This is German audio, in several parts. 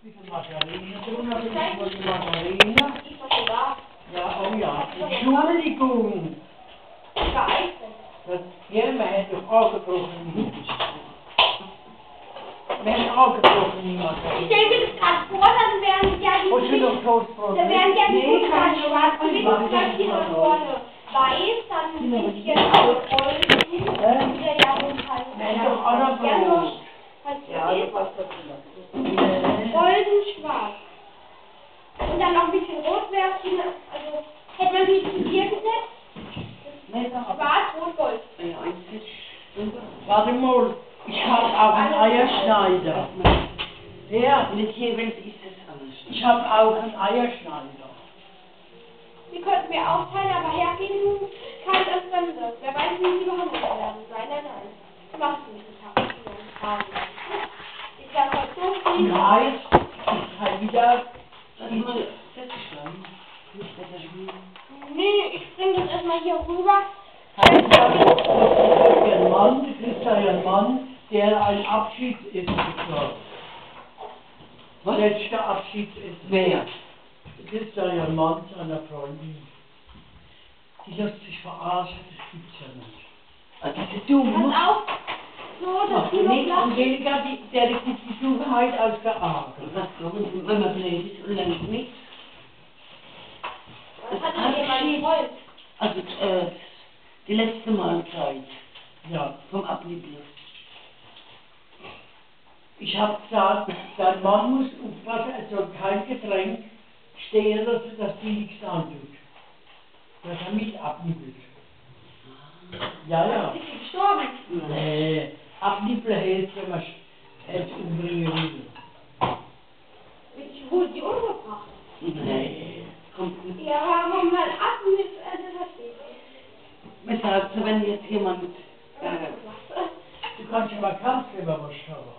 Wie viel Margarine? 350 Margarine. Ich war da. Ja, oh ja. Entschuldigung. Geeignet. Ja, wir haben doch angebrochen. Wir haben angebrochen, Margarine. Ich stelle mir das gerade vor, dann wären ja die... Wolltest du noch Toastbrot? Dann wären ja die Nee, Kuchen kann ich schwarz. nicht. Die Kuchen hier nach vorne weiß, dann ein bisschen Golden. Wieder ja runter. Nein, doch auch noch Brot. Ja, das passt dazu. Golden schwarz. Und dann noch ein bisschen rot wäre es, also hätte man die zu dir gesetzt? Schwarz, rot, gold. Warte mal, ich habe auch einen Eierschneider. Ja, Nicht hier, wenn es ist, ist alles. ich habe auch einen Eierschneider. Sie könnten mir aufteilen, aber hergeben kann das Fremde. Wer weiß, wie sie behandelt werden. Nein, nein, nein. Das machst du nicht getan. Ich sage heute so viel. Nein, ich kann wieder. Das ist mal festgeschlagen. Nicht besser schmieren. Nee, ich bringe das erstmal hier rüber. Das ist ein Mann, du kriegst einen Mann, der ein Abschiedsessen bekommt. Was? Letzter Abschiedsessen. Wer? Du kriegst einen Mann zu einer Freundin. Die lässt sich verarschen, das gibt's ja nicht. Ah, diese Dumme. Pass auf. So, dass die noch Nicht lachen. Angelika, der kriegt die Dummheit aus der Arge. Was glauben, wenn man blöd ist und lernt nichts? Was hat denn jemand gewollt? Also, die letzte Mahlzeit Ja. vom Abnippel. Ich habe gesagt, dein Mann muss aufpassen, er soll kein Getränk stehen lassen, dass die nichts antut. Dass er mit abnippelt. Ja, ja. Ist sie gestorben? Nee, abnippeln heißt, wenn man es umbringen will. Ich wurde sie umgebracht. Nee. Kommt nicht. Ja, warum man abnimmt, das verstehe ich. Man sagt so, wenn jetzt jemand, Du kannst ja mal Kampfleber was schauen.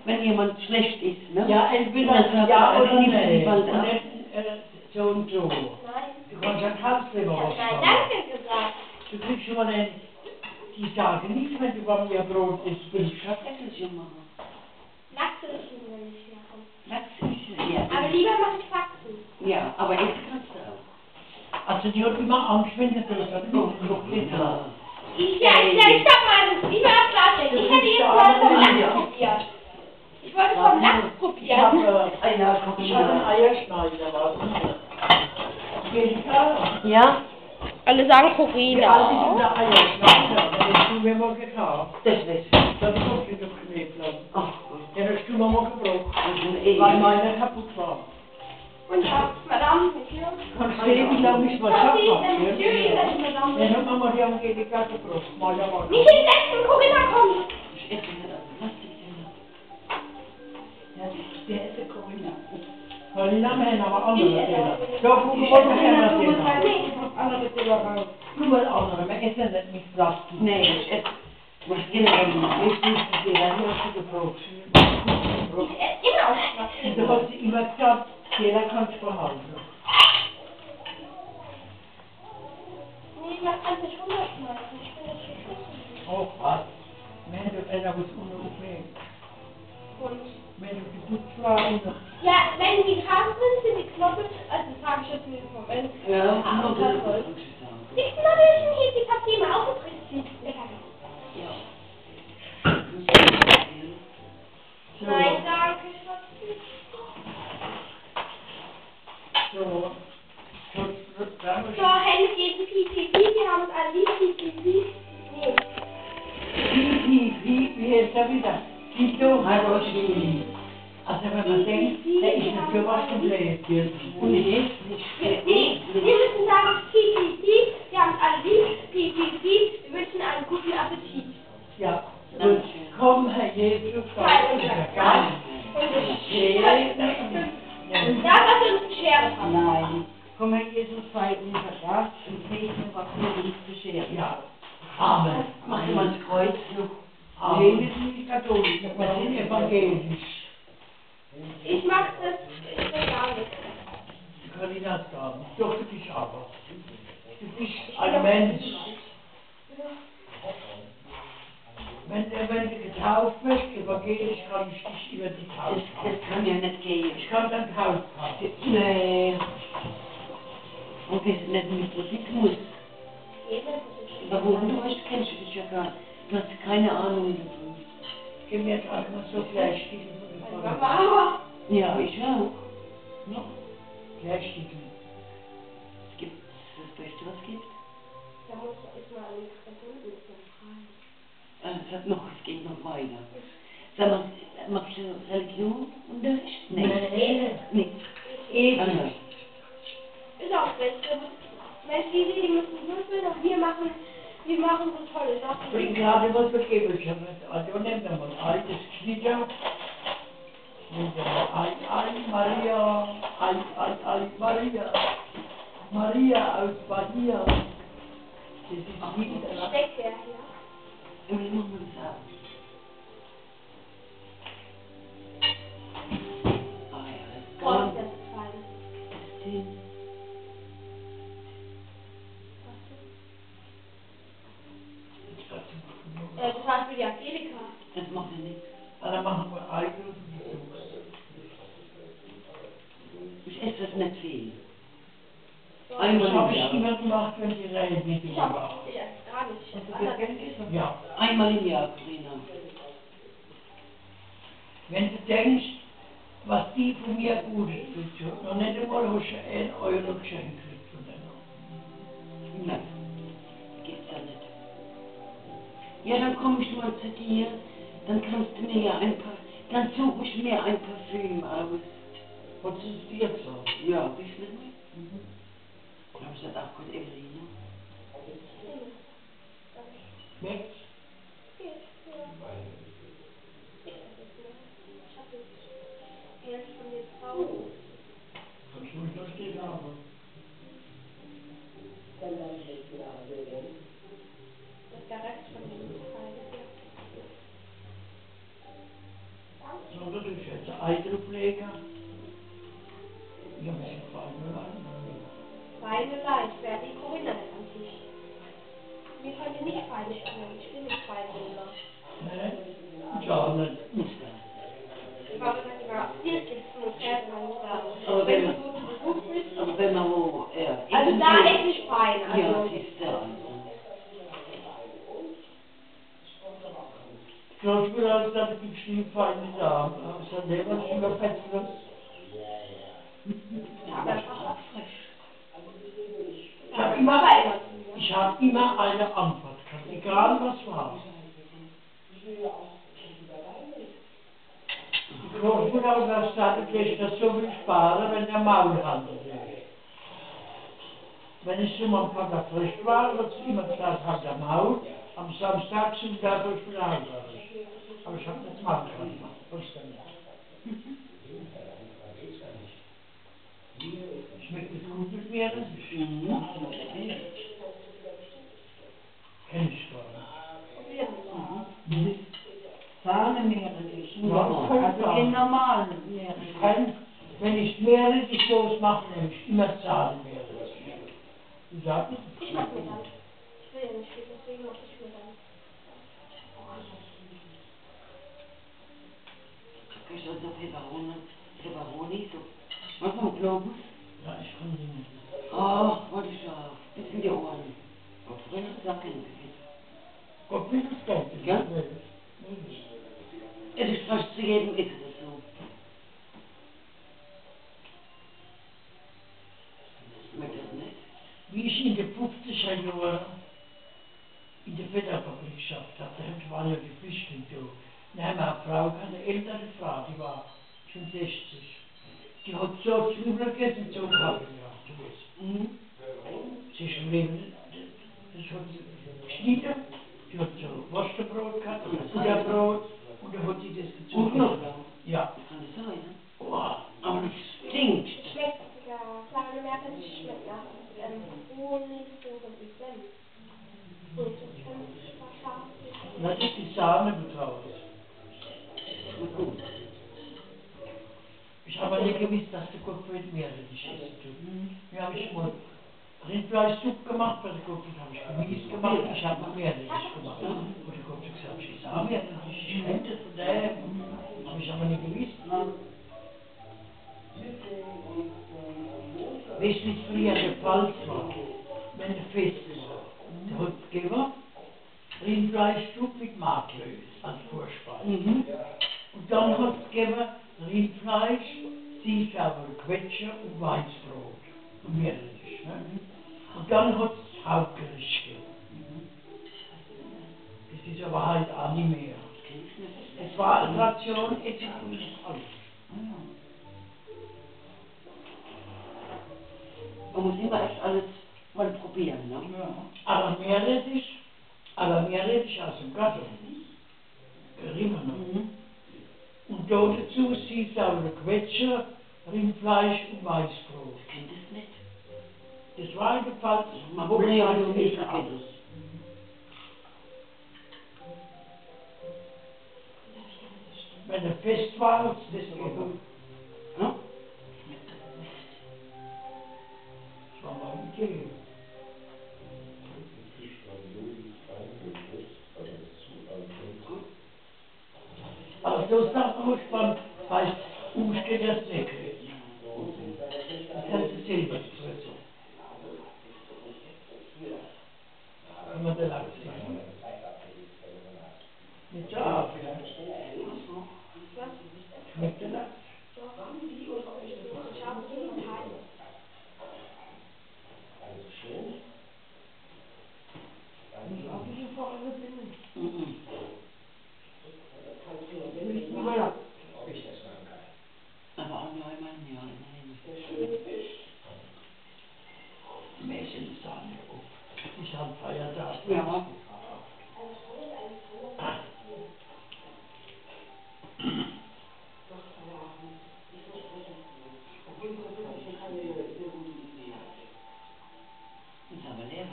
wenn jemand schlecht ist, ne? Ja, entweder Dann sagt ja er, oder nimm nein. die bald Und ab. nicht so und so. Nein. Du kannst ja Kampfleber Ich was habe nein, schauen. danke gesagt. Du kriegst schon mal einen, die sagen nicht, wenn du bei mir Brot isst. Ich hab das schon mal. Lachse ist mir nicht mehr. Lachs ist es ja. Aber lieber mache ich Faxen. Ja, aber jetzt kannst du auch. Also die hat immer Angst, wenn der so sagt, Ja. Ich stopp mal, das ist lieber klarstellen. Ich hätte jetzt mal vom Lachs probiert. Ich wollte vom Lachs Ich probieren. habe Einer kommt einen Eierschneider, was? Angelika, Ja? Alle sagen wie alt ist denn Corina. der Eierschneider? Den hast du mir mal gekauft. Das weiß ich. Das kommt in der Knebel. Ach, Den hast du mir mal gebraucht, Gott. weil meiner kaputt war. Und ja, Madame, Monsieur. Kannst du sehen, wie lange ich mal Was ist Job denn habe? Monsieur? Ich sage Madame. Den hat Mama die Angelika gebraucht. Mal ja mal. Nicht hinsetzen, Corinna kommt. Ich esse nicht das. Was ist denn das? Ja, der ist der Corinna. Corinna, wir haben aber andere Teller. Ja, guck mal, wir haben andere Teller. Andere Teller raus. Du mal andere, wir essen nicht mit Plastik. Nee, ich esse. Was generell nicht. Richtig, die Teller hast du gebraucht. Ich esse immer aus Plastik. Du hast immer gesagt, Teller kannst du behalten. Nee, man kann sich runterschmeißen. Ich bin das schon schlüssig. Oh, was? Wenn du etwas unaufregend. Und Wenn du geputzt war und ja, wenn die dran sind die Knoppel, also das sage ich jetzt in diesem Moment. Ja, aber nur das soll. Die Knoppelchen hier, die Papier mal aufgetreten. Lecker. Nein, danke. so. So, Hände gegen Pipi. Wir haben uns alle lieb, Pipi. Nee. Wie ist er wieder? Tito, hallo, Chili. Also wenn man denkt, der ist ein Führerscheinbläschen. Und ich ist nicht. Nee, wir müssen sagen Pipi. Wir haben uns alle lieb, Pipi. Wir wünschen einen guten Appetit. Ja. Und komm, Herr Jesus, Gott, ist ja gar nicht. Ja, was uns eine Schere haben. Nein. Komm, Herr Jesus, sei unser Gast und segne, was wir uns bescheren. Ja. Amen. Mach mal das Kreuz noch. Nee, wir sind nicht katholisch, wir sind evangelisch. Ich mag das gar nicht. Ich kann Ihnen das sagen. Doch, du bist aber. Du bist ein Mensch. Wenn du getauft wirst, evangelisch, kann ich dich über die Taufe Das haben. kann ja nicht gehen. Ich kann dann Taufe haben. Nee. Und das ist nicht mit Musikmus. Warum? Kennst du das ja gar nicht. Du hast keine Ahnung davon. Ich gebe mir jetzt einfach mal so Gleichstiefel von der Frau. Mama. Ja, ich auch. Noch? Gleichstiefel. Es gibt das Beste, was es gibt. Da muss man erstmal an den Bunden zum Freien. Es hat noch, es geht noch weiter. Sag mal, machst du Religionunterricht? Nee. Nee. Also, Ist auch schlecht. Mensch, die müssen würfeln und wir machen so tolle Ich Sachen. bin gerade was vergeben. Ich habe also nehmen wir mal altes Knitter. Nehmen wir mal Ei, Maria. Ei, Maria. Maria aus Bahia. Das ist wieder. Stecke, ja. wie machen wir das ab? Ah ja, das kann Boah, man. das ist fein. Das war für die Angelika. Das macht ja nichts. Dann machen wir Ei. Ich esse das nicht viel. Das Einmal habe im ich Jahr. immer gemacht, wenn die Reihe nicht Ich war. habe gar nicht. Ja. Einmal im Jahr, Corinna. Wenn du denkst, was die von mir Gutes tut, noch nicht einmal hast du 1 Euro geschenkt gekriegt von denen. Nein, gibt's ja nicht. Ja, dann komme ich mal zu dir, dann kannst du mir ja dann suche ich mir ein Parfüm aus. Was ist dir so? Ja, bist du nicht? Ich glaube, es hat auch gut Evelina. Schmeckt's? Geld von den Frauen. Kannst du mich noch stehen haben? Das ist der Rest von dem Teil. So, du tust jetzt ein Ei drauflegen. Ja, ein bisschen fein rein. Feine Leicht, wer die Corinna nicht am Tisch. Mir könnt ihr nicht fein spielen. Ich bin nicht fein, Lola. Ne? Gar nicht. Nicht wahr? Ich war gesagt, immer hier sitzen und fährt man nicht da. Aber Wenn wenn du so zu Besuch bist. Aber wenn man wo, Also da esse ich fein. Ja, Also. siehst du, also. Glaubst du, dass das die Stiefeinde da haben? Also, ne, was ist immer fettlos? Ja, aber ich war auch frisch. Ich habe immer eine Antwort gehabt, egal was war. Die Großmutter hat gesagt, du kriegst das so viel sparen, wenn der Maulhandel ist. Wenn ich zu meinem Vater frisch war, hat sie immer gesagt, halt der Maul, am Samstag sind wir durch die Hause. Aber ich habe das Maul dran gemacht, wusste nicht. Schmeckt es gut mit mir? Mhm. Kenn ich gar nicht. Sahnemeerrettich. Ja, Also den normalen Meerrettich. Wenn ich Meerrettich-Sauce mache, nehme ich immer Sahne-Meerrettich. Du sagst? Ich mach mir dann. Ich will ja nicht viel, deswegen mach ich mir dann. Kriegst du also Peperoni, so. Was vom Globus? Ja, ich kann die nicht. Ach, warte ich auf. Bis in die Ohren. Gott will es sagen. Gott will es denken. Ja? Nee. Es ist fast zu jedem ist es so. Schmeckt das nicht? Wie ich in den 50er Jahren in der Federfabrik geschafft habe, da waren ja die Flüchtlinge da. Da haben wir eine Frau, eine ältere Frau, die war schon 60. Die hat so Zwiebeln gegessen, so Kaffee gehabt, du weißt. Mhm. Sie ist im Leben, das hat sie geschnitten, die hat so Wurstbrot gehabt, oder Butterbrot, und da hat sie das Und gezogen. Knoblauch. Ja. Kann das sein, ne? Oh, Aber das stinkt. Schmeckt, ja, kleine Meerrettich schmeckt nach Honig und so wie Senf. Und so Senf war scharf. das ist die Sahne getraut. Schmeckt gut. Ich habe nicht gewusst, dass der Gott mit mir nicht essen tut. Ja, ich mal Rindfleischsuppe gemacht, weil der Kopf habe ich Gemüse gemacht, ich habe noch mehr gemacht. Und der Kopf hat gesagt, ich sage mir, ich kenne das von daher, habe ich aber nicht gewusst. Weißt du, wie es früher der Pfalz war, wenn der Fest war? Der hat gegeben, Rindfleischsuppe mit Maklös als Vorspeise. Und dann hat es gegeben, Rindfleisch, Seesaure Quetsche und Weißbrot. Und Meerrettich. Ne? Und dann hat es Hauptgericht gegeben. Das ist aber halt auch nicht mehr. Es war eine Ration, jetzt ist es alles. Man muss immer erst alles mal probieren, ne? Aber Meerrettich aus dem Garten. Immer noch. Und da dazu Seesaure Quetsche, Rindfleisch und Weißbrot. Ich kenne das nicht. Das war in der Pfalz. Man wollte ja noch nicht alles. Wenn er fest war, hat es das gegeben. Ja? Das war mal ein Idee. Aber so Sachen muss man, heißt, umsteht das nicht. Das kannst du selber fressen. Kann man da lang sehen. Nicht so auf, ja. Schmeckt der Lachs? Ich habe die Teile. Aber auch nur einmal im Jahr, immerhin. Mäßig ist auch nicht gut. Ich habe Feiertag. Ja. Ist aber leer.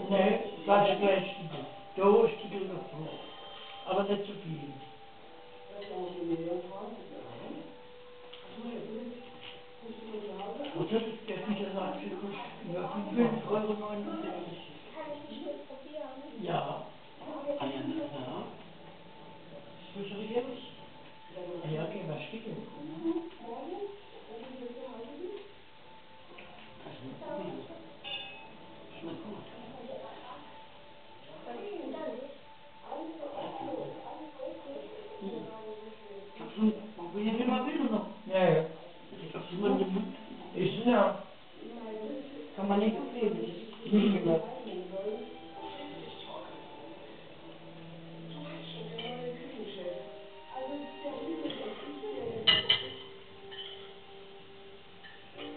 Nee, fast gleich Stückel. Da Stückel noch drauf. Aber nicht zu viel. Was hat der Peter Sachs gekostet? Ja, 5,79 €. Kann ich nicht mit probieren? Ja. Ah ja, na klar. Ah ja, okay, was Stückel? Kannst du mal probieren. Schmeckt gut. Kannst du probieren, wie man will, noch? Ja, ja. Kannst du mal in den Mund? Ist ja. Kann man nicht empfehlen. Nicht mehr.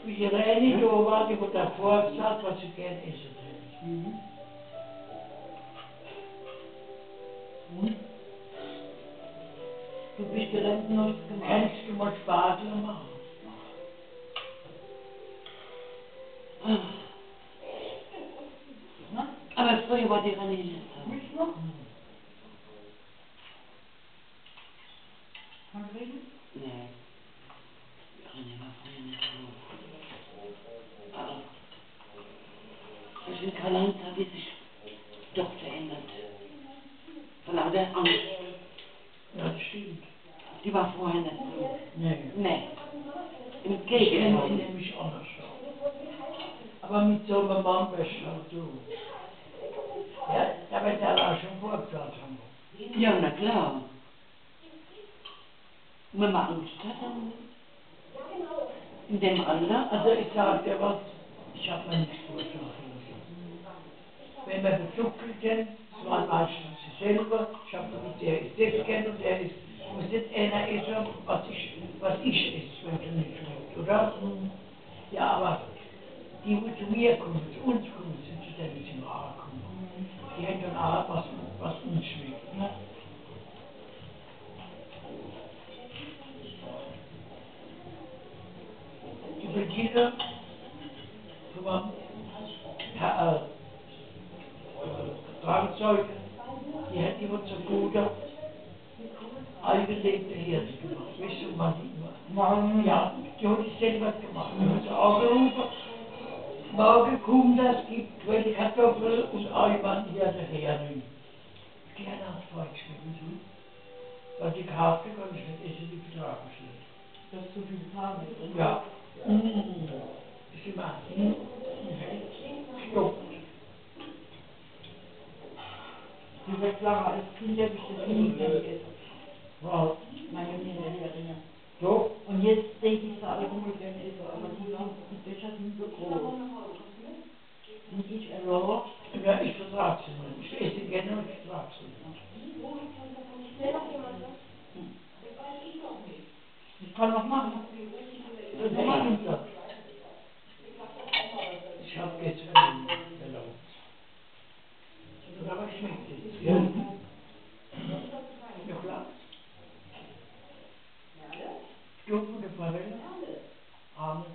Wie die Reine da war, die hat davor gesagt, was sie gern essen will. Du bist direkt noch gemacht. Kannst du mal Spargel machen? Aber früher war die René nicht so. Willst du noch? Nee. René war früher nicht so. Aber zwischen Karl-Heinz hat die sich doch verändert. Vor lauter Angst. Ja, das stimmt. Die war vorher nicht so. Nee. Nee. Im Ich kenne sie Gegenteil. nämlich anders. Aber mit so einem Mann wärst du halt so. Ja, da wird er auch schon vorgeplant haben. Ja, na klar. Wenn man Angst hat, dann in dem Alter. Also ich sage dir was, ich habe mir nichts vorschlagen lassen. Wenn wir bezuckelt sind, das waren meistens sie selber, ich habe mit der ist das kennt und der ist, muss nicht einer essen, was ich esse, wenn es nicht schmeckt, oder? Ja, aber die, die zu mir kommen, zu uns kommen, sind zu denen, die zum A kommen. Die haben dann auch, was uns schmeckt. Ne? Die Brigitte, guck mal, Tragezeuge, die hat immer so gute, eingelegte Herde gemacht. Weißt du, was die immer Ja, die hat es selber gemacht. Die hat sie angerufen. Morgen kommt das, gibt Quelle Kartoffeln und Eimann hier der Hering. Die hat auch falsch geschmeckt. Was ich gekauft habe, kann ich nicht essen, die vertragen es nicht. Das ist so viel Farbe drin. Ja. Das ist immer Stopp. Die wird lange als Kind ja bestimmt nie gegessen. Was? Mayonnaise, Heringe. So? Und jetzt denke ich, da alle mal gerne essen, aber die Becher sind so groß. Und ich erlaubt. Ja, ich vertrage sie nicht. Ich esse gerne und ich vertrage sie nicht. Will noch jemand was? Ich kann noch machen. Das mache ich doch. Ich habe gestern erlaubt. Aber schmeckt es. Ja. Ja klar. Stopp und eine Forelle. Arme.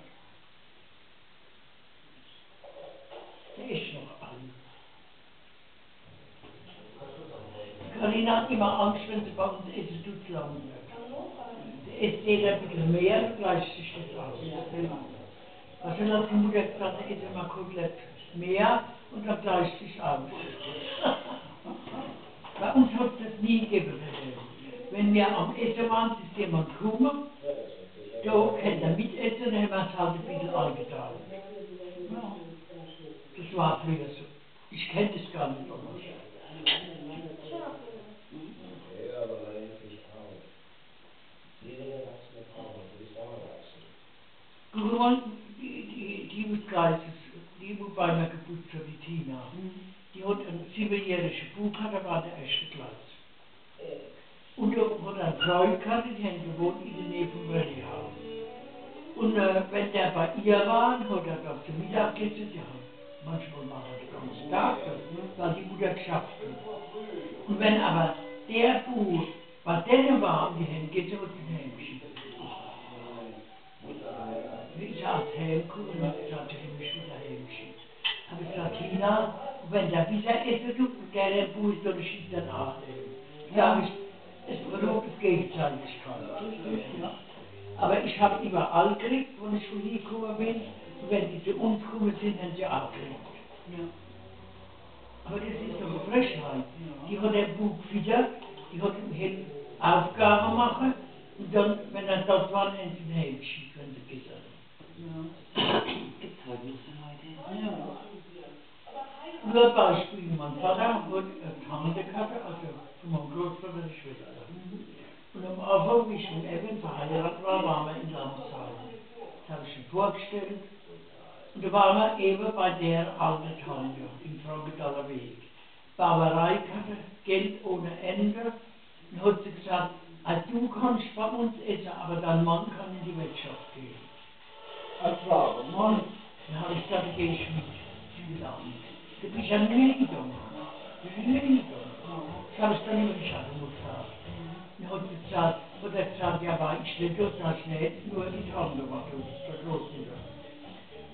Der ist noch an. Carina hat immer Angst, wenn sie bei uns essen, tut es lang wird. Sie isst jeder ein bisschen mehr und gleicht sich das aus. Was hat die Mutter gesagt, sie isst immer Kotelett mehr und dann gleicht sich aus. Bei uns hat es das nie gegeben. Wenn wir am Essen waren, ist jemand gekommen, da kann er mitessen, dann haben wir es halt ein bisschen angetan. Ja. Das war früher so. Ich kenne das gar nicht anders. Ja, aber leider nicht Frauen. Jede erwachsene Frau, die ist auch erwachsen. Die mit Geistes, die wo bei mir geputzt hat, die Tina, die hat einen 7-jährigen Bub gehabt, der war der erste Klasse. Und er hat einen Freund gehabt, die haben gewohnt in der Nähe vom Rallyehaus. Und wenn der bei ihr war, hat er dort zum Mittag gegessen, ja, manchmal war er den ganzen Tag dort, weil die Mutter geschafft hat. Und wenn aber der Bub bei denen war und die haben gegessen, hat sie ein Hämchen. Ich als Helmkuh und ich sagte, ich will ein Hämchen. Habe ich gesagt, Tina, wenn der wieder essen tut, der Bub ist, dann schießt er nachnehmen. Sag ich, es verlobt es Gegenseitigkeit. Ja. Aber ich habe überall gekriegt, wenn ich von hier gekommen bin. Und wenn die zu uns gekommen sind, haben sie auch gekriegt. Ja. Aber das ist doch eine Frechheit. Die hat der Bub wieder, die hat ihm Aufgaben machen. Und dann, wenn er das war, haben sie ein Hämchen, wenn sie gesagt haben. Gibt's heute noch so Leute? Ja. Nur ein Beispiel, mein Vater hat eine Tante gehabt, also von meinem Großvater die Schwester. Und am Anfang, wie ich mit Evan verheiratet war, waren wir in Landsheim. Das habe ich mir vorgestellt. Und da waren wir eben bei der alten Tante im Frankenthaler Weg. Barbarei hatte Geld ohne Ende. Und hat sie gesagt, du kannst bei uns essen, aber dein Mann kann in die Wirtschaft gehen. Als Frau, Mann. Dann habe ich gesagt, da gehe ich mit. Ich will auch nicht. Da bin ich ja nie gegangen. Da bin ich nie gegangen. Das habe ich dann immer nicht gesagt. Dann hat sie gesagt, ja, war ich nicht dort, das nicht, nur die Tante war dort, der Großmutter.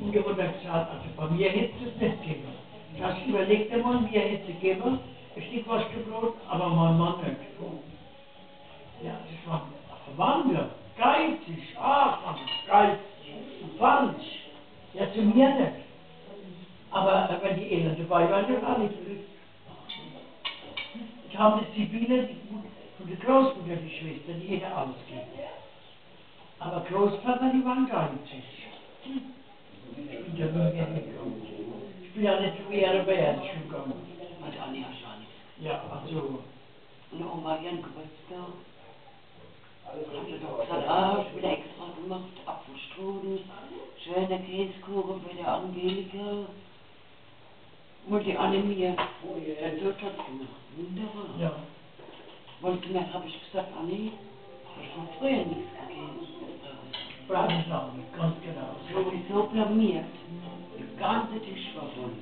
Und dann hat er gesagt, also bei mir hätte es nicht gegeben. Das überlegte man, mir hätte es gegeben, ein Stück was Brot, aber mein Mann nicht. Ja, das war Wander, geizig, ach, geizig, falsch. Ja, zu mir nicht. Aber wenn die Elende dabei waren, dann war nicht drin. Ich habe die Sibylle, von der Großmutter, die Schwester, die hätte alles gegeben. Aber Großvater, die waren geizig. Ich bin da nie mehr gegangen. Ich bin ja nicht zu Ehre wert schon gegangen. Hat auch nicht wahrscheinlich. Ja, also. Und Oma ihren Geburtstag. Hat er doch gesagt, ich will extra gemacht, Apfelstrudel, schöner Käsekuchen bei der Angelika. Und die Annemie, dazu hat es gemacht. Wunderbar. Ja. Wollte mir, habe ich gesagt, Anni, ich habe früher nichts gegessen. Bratislava, ganz genau. Ich habe mich so blamiert. Der ganze Tisch war voll.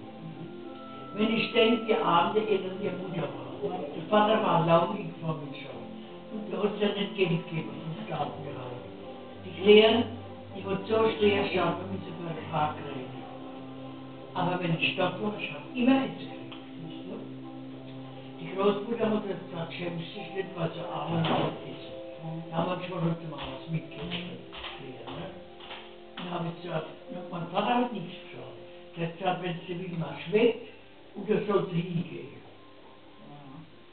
Wenn ich denke, die arme Eltern, ihre Mutter war. Der Vater war laufig von mir schon. Und der hat ja nicht Geld gegeben vom Staat gehabt. Die Kleine, die hat so schwer schaffen, mit sie für ein Park reden. Aber wenn ich dort war, ich habe immer Essen gekriegt. Die Großmutter hat gesagt, schämst dich nicht, weil so arme Leute essen. Da haben wir schon heute mal was mitgekriegt. habe ich gesagt, mein Vater hat nichts gesagt. Der hat gesagt, wenn sie will, mal schmeckt, und da soll sie hingehen.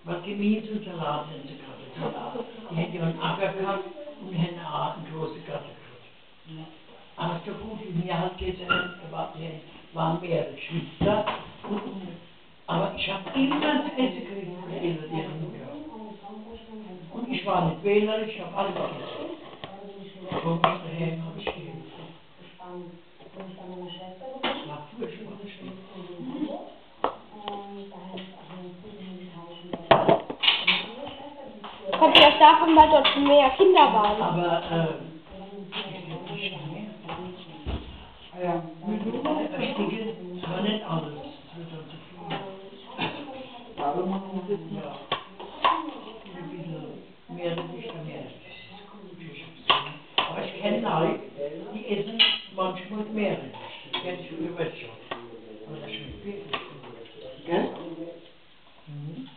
Was Gemüse und Salat haben sie gehabt. Die hätten ja einen Acker gehabt und die hätten auch einen großen Garten gehabt. Aber so gut wie mir halt gesagt, waren mehrere Geschwister. Aber ich habe immer das Essen gekriegt von ihrer Mutter. Und ich war nicht wählerisch, ich habe alles gegessen. Komm ich daheim, habe ich gegeben. Das war furchtbar. Kommt vielleicht davon, weil dort mehr Kinder waren. Aber, ja, ersticken, aber nicht alles. Das wird dann zu viel. Warum machen wir das? Ja. Ein bisschen mehr nicht mehr. Das ist gut. Aber ich kenne Leute, die essen manchmal mehr. Das kenne ich früher schon. Aber das schmeckt wirklich gut. Gell? Mhm.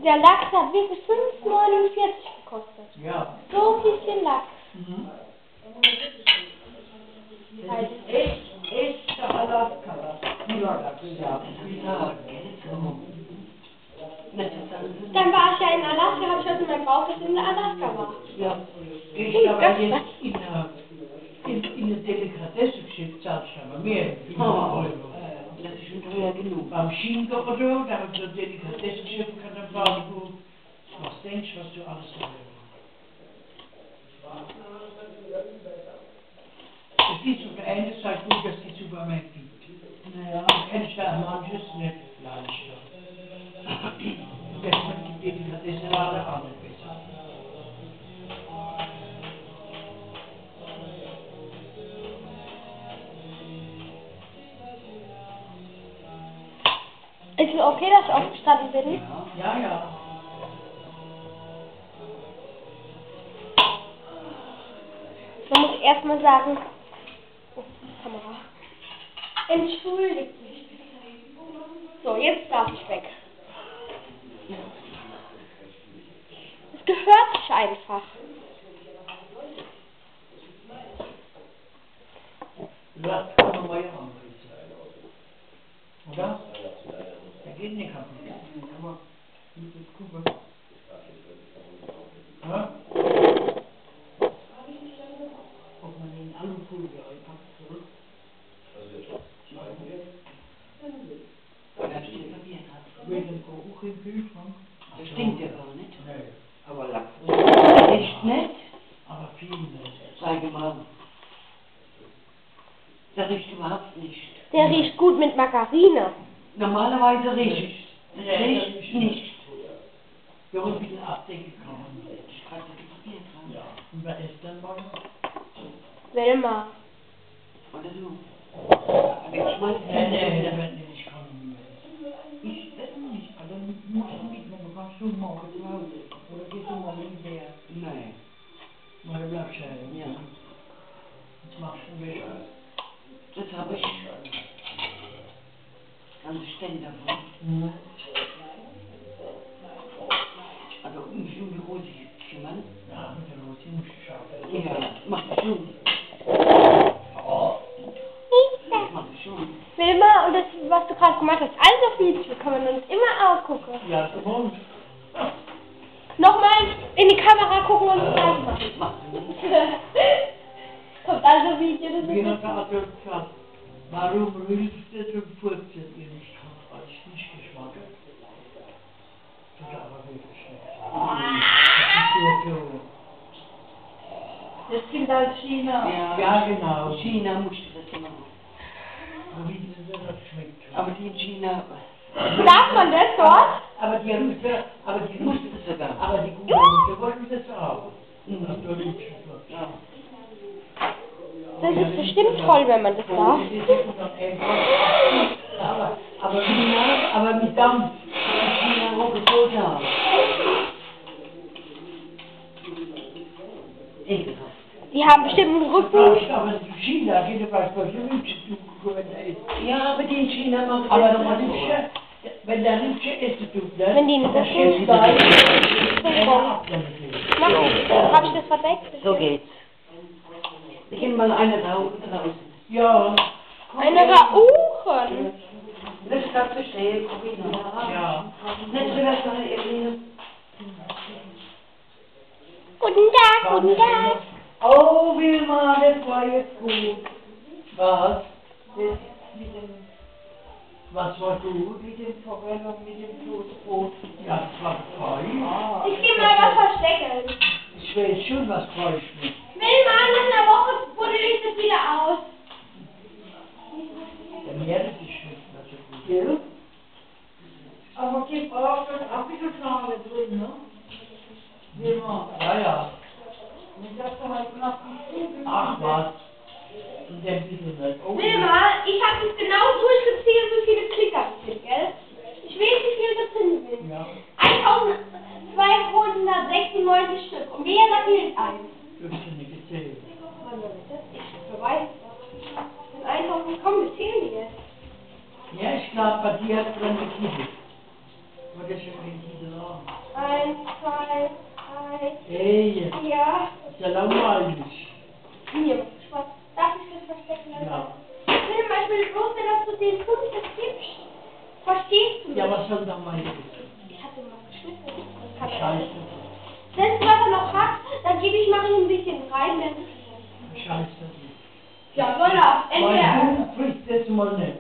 Der Lachs hat wirklich 5,49 gekostet. Ja. So ein bisschen Lachs. Mhm. Also, Echt der Alaska. Ja. dann war ich ja in Alaska, habe ich heute in meinem Bauch, dass ich in Alaska war. Ja. Ich aber jetzt in der Delikatessengeschäft zahlst du aber mehr. Das ist schon teuer genug. Beim Schienenkocher, da haben wir so Delikatessengeschäft, kann dann fragen, was denkst du, was du alles so willst. Es gibt auf der einen Seite gut, dass die Supermärkte gibt. Naja, kann ich da manches nicht leisten. Das sind die Delikatessenware auch nicht besser. Ist es okay, dass ich aufgestanden bin? Ja, ja. Man muss erstmal sagen, oh, Kamera. Entschuldigt mich. So, jetzt darf ich weg. Es gehört sich einfach. Das kann man mal ja machen. Oder? Da geht nicht kaputt. Aber mit der Kuppe. Ja? Ob man den Alufolie einpackt zurück. Wegen dem Geruch im Kühlschrank. Das stinkt ja gar nicht. Nee. Aber Lachs riecht nicht. Aber viel nicht. Sag mal. Der riecht überhaupt nicht. Der riecht gut mit Margarine. Normalerweise riecht es. Riecht nicht. Ja, und ein bisschen Abdecke kann man. Ich gerade probiert haben. Ja. Und wer isst dann morgen? Wilma. Oder so. Aber ich meine, Nee, der wird nicht kommen. ich esse nicht. Aber dann musst du mitnehmen, du kannst schon morgen zu Hause. Oder gehst du morgen her? Nein. Mal bleibst du Ja. Jetzt machst du einen Weg. Das habe ich an Ständer von. Mhm. Also mich um die Rose kümmern. Ja, mit der Rose musst du schauen. Ja, mach ich schon. Mach ich schon. Wilma, und das, was du gerade gemacht hast, alles auf YouTube, kann man uns immer angucken. Ja, zum Mond. Nochmal in die Kamera gucken und das alles machen. Mach du nicht. Kommt also auf Video, das Wie ist hat der Adolf gesagt, warum rülpst und furzelt ihr nicht von euch nicht Geschmack? Tut aber wirklich schlecht. Das ist ja so. Das kommt aus China. Ja, genau. In China musst du das machen. Aber wie das schmeckt. Aber die in China. Darf man das dort? Aber die Rüste, aber die Musst Rüste, du das sogar. aber die guten Rüste wollten das auch. Mhm. Das ist doch nicht Ja. Das ist bestimmt toll, wenn man das darf. Aber mit Dampf. China Roquefort. Ekelhaft. Die haben bestimmt einen Rücken. Aber in China geht es bei solchen Rübschen zu, wenn er isst. Ja, aber die in China machen Aber das der nochmal Rübsche, wenn der Rübsche essen tut, ne? Wenn die einen das Rücken- steht da, wenn er abnehmen will. Mach Habe ich das verdeckt? So geht's. Wir gehen mal eine rauchen draußen. Ja. Eine Rauchen. Lass das bestehen, Corinna. Ja. Nicht so, dass man irgendwie... Guten Tag, guten Tag. Oh, Wilma, das war jetzt gut. Was? Das mit dem, Was war gut? mit dem Forelle, mit dem Toastbrot. Ja, das war toll. Ich geh mal was verstecken. Ich weiß schon, was falsch ist. Wilma, nach einer Woche buddel ich das wieder aus. Der Meeresgeschmack war so gut. Gell? Aber gib auch das Apfelschale drin, ne? Wie immer. Ja, ja. Nicht, dass du halt knapp nicht Ach was. Und der bisschen nicht. Oh, Wilma, ich habe jetzt genau durchgezählt, wie viele Klicker es gibt, gell? Ich weiß, wie viele das sind. ja. 1296 Stück. Und wer sagt mir jetzt eins? Du hast ja nicht gezählt. Ich weiß. Das sind 1000, komm, wir zählen die jetzt. Ja, ich glaube, bei dir hat es dran geknibbelt. Aber das ist ja kein Titel an. 1, 2, 3, Ey, 4. ist ja langweilig. Mir macht Spaß. Darf ich das verstecken lassen? Ja. Wilma, ich will bloß, dass du den Punkt jetzt gibst. Verstehst du mich? Ja, was soll da mal jetzt? Ich hab den mal geschnitten. Das kann er Scheiße. nicht. Wenn was er noch hat, dann mache ich ein bisschen rein. Dann Scheiße. ja, soll er. Mein Hund frisst das mal nicht.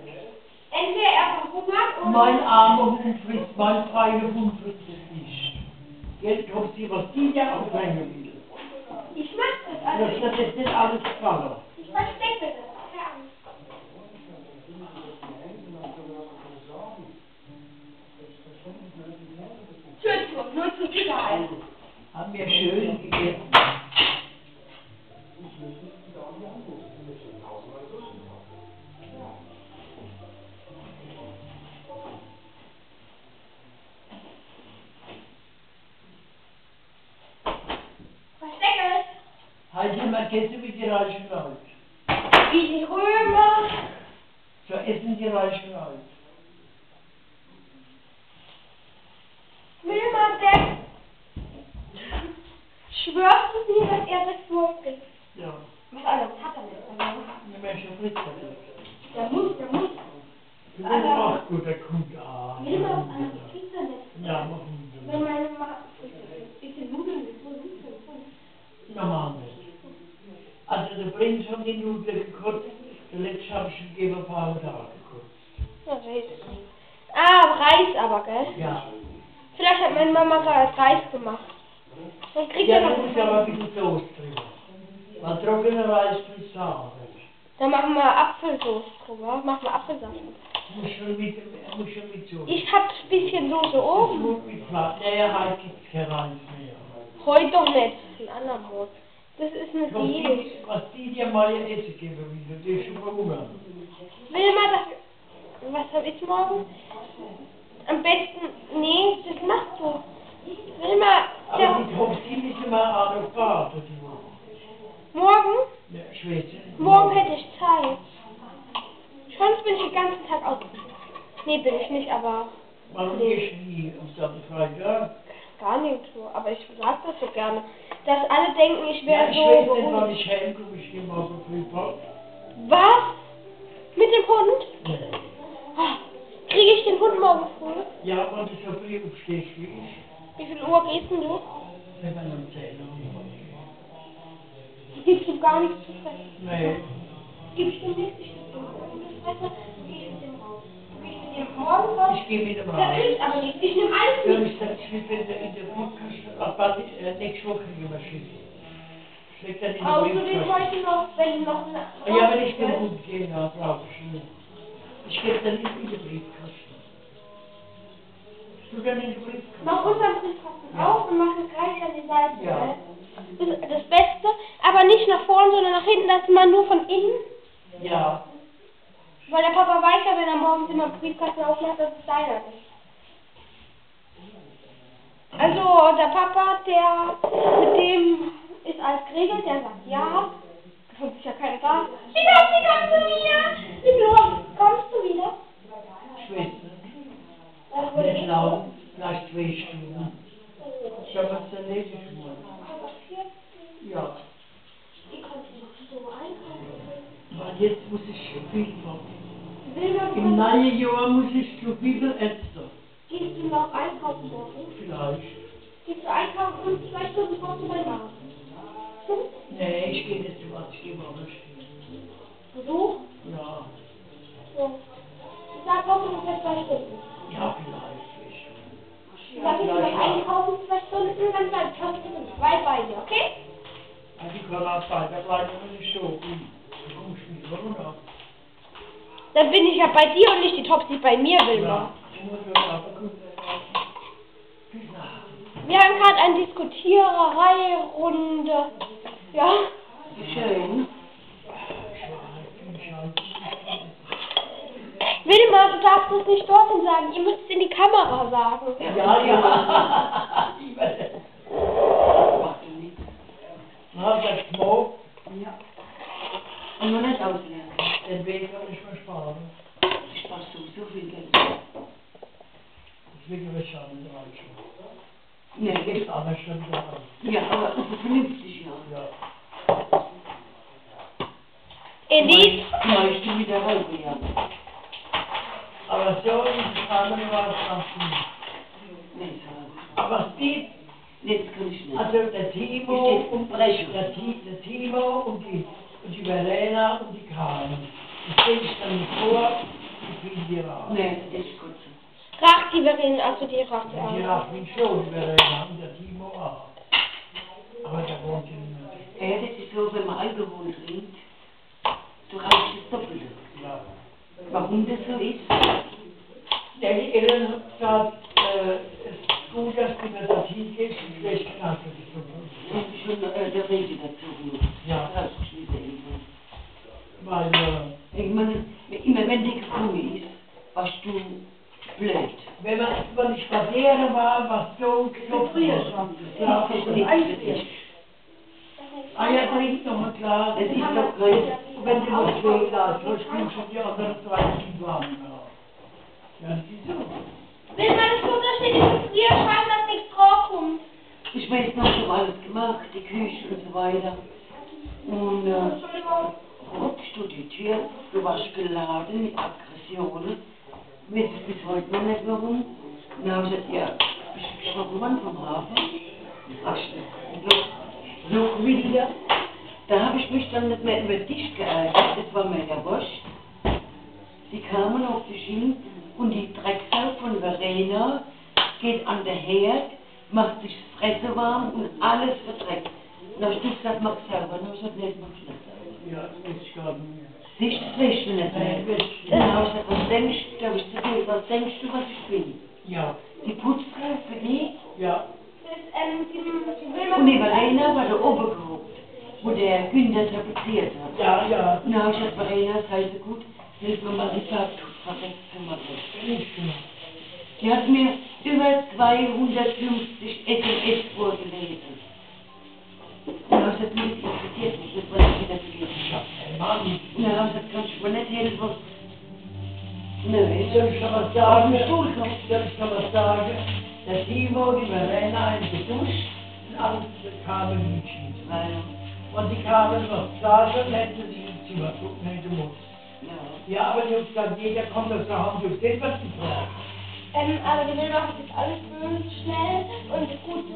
Entweder er verhungert oder... Mein armer Hund frisst, mein feiner Hund frisst das nicht. Jetzt kommt sie, was die ja aufhängen will. Ich mach das Das alles. ist jetzt nicht alles gefallen. Ich verstecke das. Keine Angst. Tür zu, nur zur Sicherheit. Haben wir schön gegessen. Verstecke Halt immer Gäste wie die reichen Leute. es. Wie die Römer. So essen die reichen Leute. Wilma, der... Schwörst du mir, dass er das durchbringt? Ja. Was anderes hat er nicht. Also, Die Menschen frisst das. der muss. Ach gut, der kommt da. Wilma, was anderes kriegt er nicht. Ja, machen wir. Wenn meine Mama... Bisschen Nudeln mit so Normal nicht. Also der Prinz von den Nudeln gekocht, der letzte habe ich gegeben, ein paar Tage gekocht. Reis aber, gell? Ja. Vielleicht hat meine Mama gerade Reis gemacht. Dann kriegt Ja, er da noch... muss ja aber ein bisschen Soße drin. Weil trockener Reis nicht sauer. Dann machen wir Apfelsoße drüber. Machen wir Apfelsaft. Muss schon mit Soße. Ich hab ein bisschen Soße Das oben. muss mit Fleisch. Naja, heute gibt es kein Reis mehr. Heute doch nicht. Ein andermal. Das ist eine Was Diät. was die dir mal ihr Essen geben will, die ist schon verhungert. Wilma, was hab ich morgen? Am besten, nee, das machst du. Wilma, Aber die Topsin ist immer an der Fahrt, die Woche. morgen? Ja, ich weiß nicht. Morgen hätte ich Zeit. Sonst bin ich den ganzen Tag ausgeschlafen. Nee, bin ich nicht, aber Warum gehst du nie am Samstag? gar nicht so. Aber ich sag das so gerne. Dass alle denken, ich Ja, wäre ich so weiß nicht, wann beruhigt. ich heimkomme, ich gehe morgen früh fort. Was? Mit dem Hund? Nee. Kriege ich den Hund morgen früh? Ja, wenn du so früh aufstehst wie ich, Wie viel Uhr gehst denn du? wenn man um 10 Uhr. Gibst du gar nichts zu fressen? Nee. Gibst du nichts? Ich gebe dem Fressen. Geh ich mit dem raus. Geh ich mit dem morgen raus. Ich gehe mit dem Der raus. kriegt aber nichts. Ich nehme alles Ja, mit. ich sag, ich will in der Briefkasten, aber nächste Woche kriegen wir Schiff. Schlägt dann in der Brauchst du den Briefkasten. heute noch, wenn du noch eine... Ja, wenn ich den Hund gehe, ja, brauche ich ihn nicht. Ich gebe dann nicht in den Briefkasten. Du dann in den Briefkasten? Mach unseren Briefkasten auf und mach es gleich an die Seite. Ja. Ne? Das ist das Beste, aber nicht nach vorne, sondern nach hinten, dass man nur von innen. Ja. Weil der Papa weiß ja, wenn er morgens immer den Briefkasten aufmacht, dass es deiner ist. Also der Papa, mit dem ist alles geregelt, der sagt ja. Das ist ja keine da. Wie kommst du wieder? Wie viel Uhr kommst du wieder? Ich weiß nicht. Nicht lang, vielleicht 2 Stunden. Ich habe es erledigt. Ja. Die kannst du noch so einkaufen. Weil jetzt muss ich schon viel machen. Wilma, Im neuen Jahr muss ich schon viel essen. gehst du noch einkaufen morgen? Vielleicht. Gehst du einkaufen und 2 Stunden brauchst du bei Mama? Nee, ich gehe nicht zu was, ich gehe mal richtig. Besuch? Ja. So. Ich sag auch ungefähr 2 Stunden. Ja, vielleicht. Ich sag nicht mal einkaufen 2 Stunden, dann bleibt ich habe 2 bei dir, okay? Also ich kann auch Zeit, da bleibt mir nicht so gut. Ich muss mich runter. Dann bin ich ja bei dir und nicht die Topsy bei mir, Wilma. Ja, ich muss mir aber gut. Wir haben gerade eine Diskutiererei-Runde. Ja. Schön. Wilma, du darfst es nicht dorthin sagen. Ihr müsst es in die Kamera sagen. Ja, ja. Macht doch nichts. Na, das Smoke, Ja. Und nur nicht auslernen. den Weg kann ich mir sparen. Ich spare so viel Geld. Deswegen will ich schon nicht reichen. Nee, Das ist anders schon wieder an. ja, aber vernünftig, ja. Ja. Elise, Meist du wieder raus, ja. Aber so interessant war es noch nicht. Nee, so. Aber Steve, Jetzt kann ich nicht. also der Timo Steht und Brechen. der Timo und die Verena und die Karin. Das sehe ich dann nicht vor, wie viel die raus. Nee, das ist gut so. rach die Verena, also die racht Die ja. racht mich schon, die Verena und der Timo auch. Aber der wohnt in Das ist so, wenn man Alkohol trinkt, du rauchst das Doppelte. ja. Warum das so ist? Ja, die Eltern haben gesagt, es ist gut, dass du mir das hingehst und schlecht knallt für dich. Das ist schon der Rede dazu. Ja. Rausgeschmissen irgendwann. Weil, Ich meine, immer wenn die gekommen ist, warst du blöd. wenn man nicht bei deren war, was so Früher schon. Ja, Das ist nicht für dich. Ah ja, trink noch mal klar. Das ist doch kein... Wenn du was willst, dann spielst du die anderen zwei nicht warm. Ja, wieso? Wilma, das muss da steht im Gefrierschrank, dass nichts draufkommt. Ich weiß noch, so alles gemacht, die Küche und so weiter. Und guckst du die Tür, du warst geladen mit Aggressionen. Weiß ich bis heute noch nicht warum. Dann habe ich gesagt, ja, bist du geschwommen vom Hafen? Ach, noch wieder. Da habe ich mich dann nicht mehr über dich geärgert, das war mir ja wurscht. Sie kamen auf dich hin und die Drecksau von Verena geht an der Herd, macht sich das Fressen warm und alles verdreckt. Und dann hast du gesagt, mach selber. Und dann habe ich gesagt, nee, das mach ich nicht selber. Ja, das weiß ich gar nicht mehr. Siehst du, das weißt du nicht mehr. Dann habe ich gesagt, was denkst du, da habe ich zu dir gesagt, was denkst du, was ich bin? Ja, Die Putzfrau für die? ja. Die Wilma. Und die Verena war da oben gehockt, wo der Günther tapeziert hat. Ja, ja. Und dann habe ich gesagt, Verena, sei so gut, hilf mir mal die Farbtuch zu machen. Nicht gemacht. Die hat mir über 250 SMS vorgelesen. Und dann habe ich gesagt, das interessiert mich, das wollte ich wieder vergessen. Ich hab keinen Mann. Und dann habe ich gesagt, kannst du mir nicht helfen? Nö, Soll ich noch was sagen? Soll ich noch was sagen? Der Timo, die Verena, haben geduscht und alle kamen nicht. Und die kamen was sagen, hätten sie ins Zimmer gucken, hätte muss. ja. Ja, aber die haben gesagt, jeder kommt aus der Hand, du siehst, was du brauchst. Aber die Wilma macht jetzt alles böse schnell und das Gute,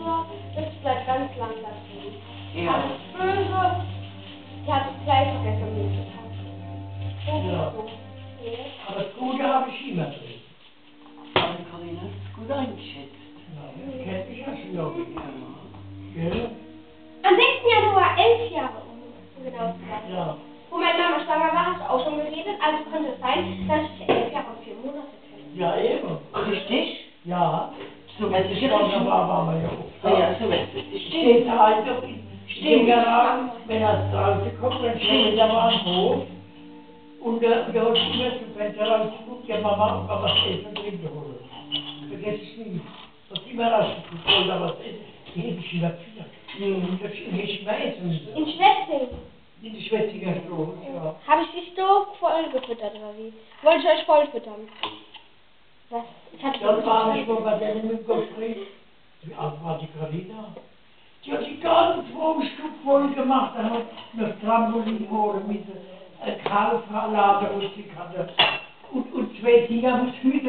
das bleibt ganz langsam drin. Ja. Alles böse, die hat es gleich vergessen mitgeteilt. Ja. Aber das Gute habe ich immer drin. Aber die Corinna hat es gut eingeschätzt. Ja, die kennt mich ja schon lange. Ja. Gell? Am 6. Januar 11 Jahre um genau zu sein. Ja. Wo meine Mama schwanger war, hast du auch schon geredet, also könnte es sein, dass ich 11 Jahre und 4 Monate kenne. Ja, eben. Richtig? Ja. So Als wird ich es schwanger war, waren wir ja Ja, oft. ja, so wird es. Steht halt auf den Garten, wenn er draußen kommt, dann steht er mal am Hof. Und der hat immer zum Fenster rausgeguckt, ja Mama, ob wir was essen und trinken holen. Vergesse ich nie. Hat immer rausgeguckt, wollte er was essen. Die hätte ich immer geführt. Das hätte ich immer essen müssen. In Schwetzing In die Schwetziger Straße, ja. habe ich dich so voll gefüttert, oder wie? Wollte ich euch voll füttern? Was? Ich hatte Dann war ich mal bei denen mit Gottfried. Wie alt war die Carina? Die hat die ganze Wohnstube voll gemacht, da hat noch Trampolin oben mit Kalflader, wo sie hatte. Und zwei Dinger, wo es mit